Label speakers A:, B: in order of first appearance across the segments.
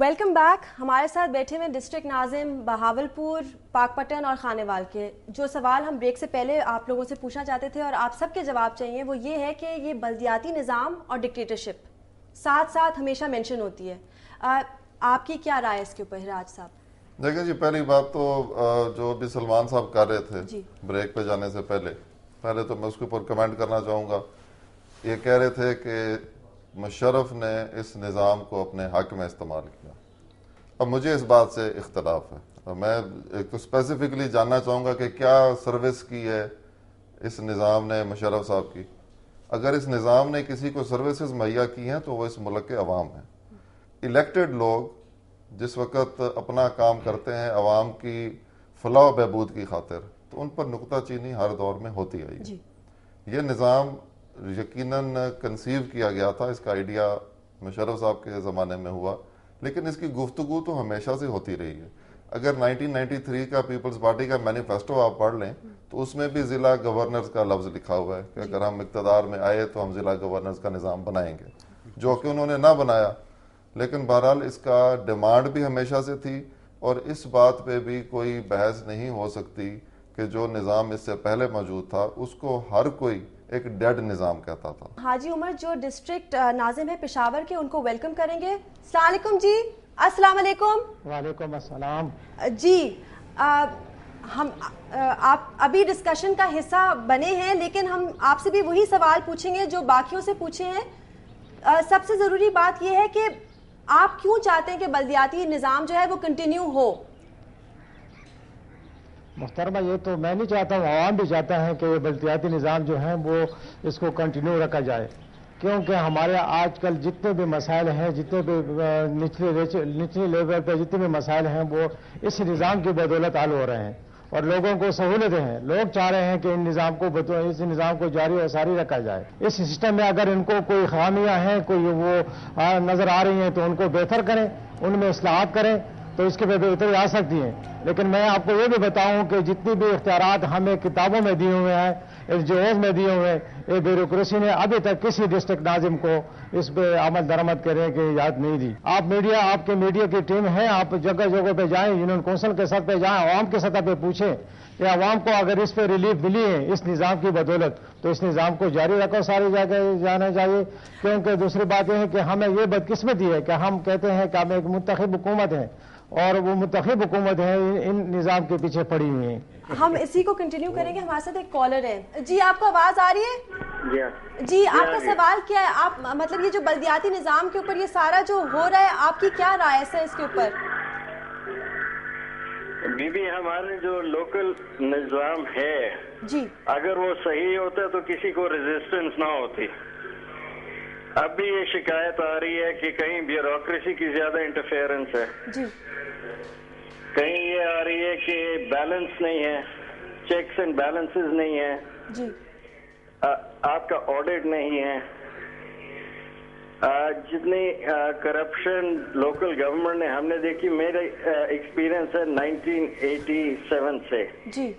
A: Welcome back. ہمارے ساتھ بیٹھے ہوئے ڈسٹرکٹ ناظم بہاولپور، پاک پٹن اور خانیوال کے. جو سوال ہم بریک سے پہلے آپ لوگوں سے پوچھنا چاہتے تھے اور آپ سب کے جواب چاہیے وہ یہ ہے کہ یہ بلدیاتی نظام اور ڈکٹیٹرشپ ساتھ ساتھ ہمیشہ مینشن ہوتی ہے. آپ کی کیا رائے اس کے اوپر راج صاحب؟
B: دیکھیں جی، پہلی بات تو جو بھی سلمان صاحب کر رہے تھے بریک پہ جانے سے پہلے تو میں اس کے اوپر کمنٹ کرنا چاہوں گا. یہ کہہ رہے تھے کہ مشرف نے اس نظام کو اپنے حق میں استعمال کیا. اب مجھے اس بات سے اختلاف ہے. میں ایک تو اسپیسیفکلی جاننا چاہوں گا کہ کیا سروس کی ہے اس نظام نے مشرف صاحب کی. اگر اس نظام نے کسی کو سروسز مہیا کی ہیں تو وہ اس ملک کے عوام ہیں. الیکٹڈ لوگ جس وقت اپنا کام کرتے ہیں عوام کی فلاح و بہبود کی خاطر تو ان پر نکتہ چینی ہر دور میں ہوتی آئی ہے. یہ نظام یقیناً کنسیو کیا گیا تھا، اس کا آئیڈیا مشرف صاحب کے زمانے میں ہوا، لیکن اس کی گفتگو تو ہمیشہ سے ہوتی رہی ہے. اگر 1993 کا پیپلز پارٹی کا مینیفیسٹو آپ پڑھ لیں تو اس میں بھی ضلع گورنرز کا لفظ لکھا ہوا ہے کہ اگر ہم اقتدار میں آئے تو ہم ضلع گورنرز کا نظام بنائیں گے، جو کہ انہوں نے نہ بنایا. لیکن بہرحال اس کا ڈیمانڈ بھی ہمیشہ سے تھی اور اس بات پہ بھی کوئی بحث نہیں ہو سکتی کہ جو نظام اس سے پہلے موجود تھا اس کو ہر کوئی ایک ڈیڈ نظام کہتا تھا.
A: حاجی عمر جو ڈسٹرکٹ ناظم ہے پشاور کے، ان کو ویلکم کریں گے. السلام علیکم جی. السلام علیکم.
C: وعلیکم السلام
A: جی. ہم آپ ابھی ڈسکشن کا حصہ بنے ہیں لیکن ہم آپ سے بھی وہی سوال پوچھیں گے جو باقیوں سے پوچھے ہیں. سب سے ضروری بات یہ ہے کہ آپ کیوں چاہتے ہیں کہ بلدیاتی نظام جو ہے وہ کنٹینیو ہو؟
C: محترمہ، یہ تو میں نہیں چاہتا ہوں، عوام بھی چاہتا ہے کہ یہ بلدیاتی نظام جو ہیں وہ اس کو کنٹینیو رکھا جائے، کیونکہ ہمارے آج کل جتنے بھی مسائل ہیں، جتنے بھی نچلی لیول پہ جتنے بھی مسائل ہیں وہ اس نظام کی بدولت حل ہو رہے ہیں اور لوگوں کو سہولتیں ہیں. لوگ چاہ رہے ہیں کہ اس نظام کو جاری و ساری رکھا جائے. اس سسٹم میں اگر ان کو کوئی خامیاں ہیں، کوئی وہ نظر آ رہی ہیں تو ان کو بہتر کریں، ان میں اصلاحات کریں تو اس کے پہ بہتری آ سکتی ہیں. لیکن میں آپ کو یہ بھی بتاؤں کہ جتنی بھی اختیارات ہمیں کتابوں میں دیے ہوئے ہیں، ایس جی اوز میں دیے ہوئے ہیں، یہ بیوروکریسی نے ابھی تک کسی ڈسٹرکٹ ناظم کو اس پہ عمل درآمد کرنے کی یاد نہیں دی. آپ کے میڈیا کی ٹیم ہے، آپ جگہ جگہ پہ جائیں، یونین کونسل کے سطح پہ جائیں، عوام کی سطح پہ پوچھیں کہ عوام کو اگر اس پہ ریلیف ملی ہے اس نظام کی بدولت تو اس نظام کو جاری رکھو ساری جگہ جانا چاہیے. کیونکہ دوسری بات یہ ہے کہ ہمیں یہ بدقسمتی ہے کہ ہم کہتے ہیں کہ ہم ایک منتخب حکومت ہیں اور وہ منتخب حکومت ہے ان نظام کے پیچھے پڑی ہوئی ہیں.
A: ہم اسی کو کنٹینیو کریں گے. ہمارے ساتھ ایک کالر ہے. جی آپ کو آواز آ رہی ہے؟ جی آپ کا سوال کیا ہے؟ آپ مطلب یہ جو بلدیاتی نظام کے اوپر یہ سارا جو ہو رہا ہے آپ کی کیا رائے ہے اس کے اوپر؟
D: بی بی ہمارے جو لوکل نظام ہے
A: جی
D: اگر وہ صحیح ہوتا تو کسی کو ریزسٹنس نہ ہوتی. اب بھی یہ شکایت آ رہی ہے کہ کہیں بیوروکریسی کی زیادہ انٹرفیئرنس ہے،
A: جی
D: کہیں یہ آ رہی ہے کہ بیلنس نہیں ہے، چیکس اینڈ بیلنسز نہیں ہے،
A: جی
D: آپ کا آڈٹ نہیں ہے. جتنی کرپشن لوکل گورنمنٹ نے ہم نے دیکھی، میرا ایکسپیرینس ہے 1987 سے
A: جی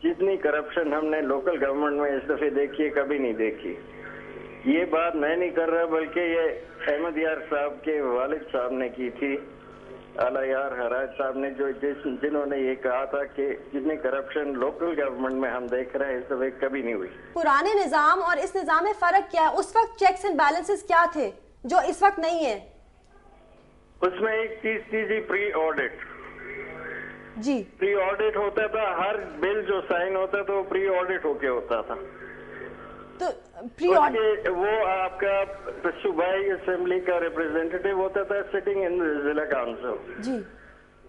D: جتنی کرپشن ہم نے لوکل گورنمنٹ میں اس دفعہ دیکھی ہے کبھی نہیں دیکھی. یہ بات میں نہیں کر رہا بلکہ یہ احمد یار صاحب کے والد صاحب نے کی تھی، اعلیٰ یار حراج صاحب نے، جنہوں نے یہ کہا تھا کہ جتنی کرپشن لوکل گورنمنٹ میں ہم دیکھ رہے ہیں اس دفعہ کبھی نہیں ہوئی.
A: پرانے نظام اور اس نظام میں فرق کیا ہے؟ اس وقت چیکس اینڈ بیلنسز کیا تھے جو اس وقت نہیں ہے؟
D: اس میں ایک چیز تھی جی، پری آڈٹ.
A: جی
D: پری آڈٹ ہوتا تھا، ہر بل جو سائن ہوتا تھا وہ پری آڈٹ ہو کے ہوتا تھا.
A: تو پری آڈٹ
D: وہ آپ کا صوبائی اسمبلی کا ریپرزینٹیٹو ہوتا تھا سٹنگ ان ضلع کونسل.
A: جی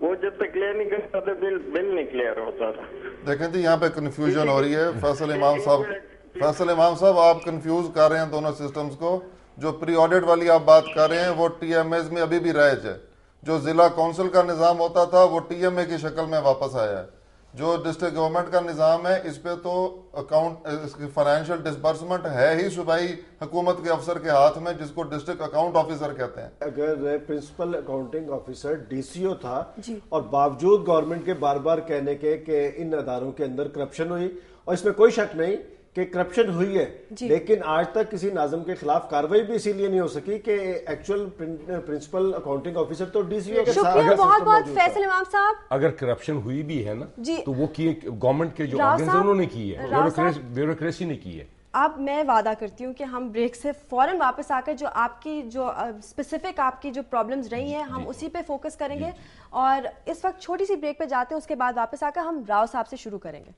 D: وہ جب تک کلیئر نہیں کرتا تھا بل نہیں کلیئر ہوتا تھا.
B: دیکھیں جی، یہاں پہ کنفیوژن ہو رہی ہے. فیصل امام صاحب آپ کنفیوز کر رہے ہیں دونوں سسٹمز کو. جو پری آڈٹ والی آپ بات کر رہے ہیں وہ ٹی ایم ایز میں ابھی بھی رائج ہے. جو ضلع کونسل کا نظام ہوتا تھا وہ ٹی ایم اے کی شکل میں واپس آیا ہے. جو ڈسٹرکٹ گورنمنٹ کا نظام ہے اس پہ تو اکاؤنٹ، اس کی فائنینشیل ڈسبرسمنٹ ہے ہی صوبائی حکومت کے افسر کے ہاتھ میں، جس کو ڈسٹرکٹ اکاؤنٹ آفیسر کہتے ہیں.
E: اگر principal accounting officer D C O تھا اور باوجود گورنمنٹ کے بار بار کہنے کے کہ ان اداروں کے اندر کرپشن ہوئی، اور اس میں کوئی شک نہیں کہ کرپشن ہوئی ہے لیکن آج تک کسی ناظم کے خلاف کاروائی بھی اسی لیے نہیں ہو سکی کہ ایکچوئل پرنسپل اکاؤنٹنگ آفیسر تو ڈی سی او کے ساتھ.
A: شکریہ بہت بہت فیصل امام صاحب.
F: اگر کرپشن ہوئی بھی ہے نا تو وہ گورنمنٹ کے جو آرگنز ہیں انہوں نے کی ہے, بیوروکریسی نے کی ہے.
A: اب میں وعدہ کرتی ہوں کہ ہم بریک سے فوراً واپس آ کر جو آپ کی جو اسپیسیفک آپ کی جو پرابلمز رہی ہیں ہم اسی پہ فوکس کریں گے, اور اس وقت چھوٹی سی بریک پہ جاتے ہیں, اس کے بعد واپس آ کر ہم راؤ صاحب سے شروع کریں گے.